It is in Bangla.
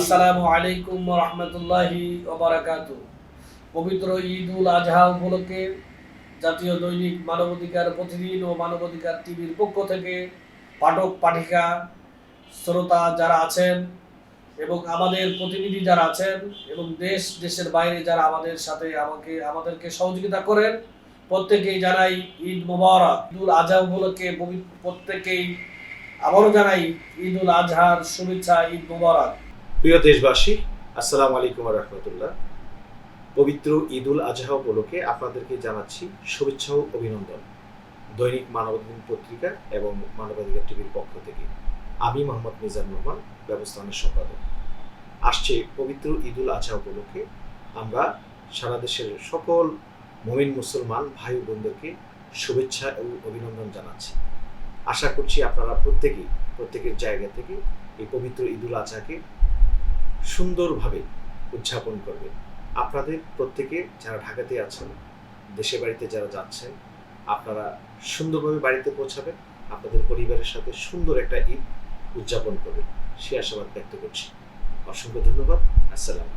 আসসালামু আলাইকুম ওয়া রাহমাতুল্লাহি ওয়া বারাকাতুহু। পবিত্র ঈদ উল আজহা উপলক্ষে জাতীয় দৈনিক মানবাধিকার প্রতিদিন ও মানবাধিকার টিভির পক্ষ থেকে পাঠক পাঠিকা শ্রোতা যারা আছেন এবং আমাদের প্রতিনিধি যারা আছেন এবং দেশের বাইরে যারা আমাদের সাথে আমাদেরকে সহযোগিতা করেন, প্রত্যেকেই জানাই ঈদ মোবারক। ঈদ উল আজহা উপলক্ষে প্রত্যেকেই আবারও জানাই ঈদ উল আজহার শুভেচ্ছা, ঈদ মোবারক। প্রিয় দেশবাসী, আসসালামু আলাইকুম ওয়া রাহমাতুল্লাহ। পবিত্র ঈদ উল আজহা উপলক্ষে আপনাদেরকে জানাচ্ছি শুভেচ্ছা ও অভিনন্দন দৈনিক মানবাধিকার পত্রিকা এবং মানবাধিকার টিভির পক্ষ থেকে। আমি মোহাম্মদ মিজানুর রহমান, ব্যবস্থাপনা সম্পাদক। আসছে পবিত্র ঈদ উল আজহা উপলক্ষে আমরা সারা দেশের সকল মুমিন মুসলমান ভাই বোনদেরকে শুভেচ্ছা ও অভিনন্দন জানাচ্ছি। আশা করছি আপনারা প্রত্যেকের জায়গা থেকে এই পবিত্র ঈদ উল আজহাকে সুন্দরভাবে উদযাপন করবেন। আপনাদের প্রত্যেকে যারা ঢাকাতে আছেন, দেশে বাড়িতে যারা যাচ্ছেন, আপনারা সুন্দরভাবে বাড়িতে পৌঁছাবেন, আপনাদের পরিবারের সাথে সুন্দর একটা ঈদ উদযাপন করবেন, সে আশাবাদ ব্যক্ত করছি। অসংখ্য ধন্যবাদ। আসসালাম।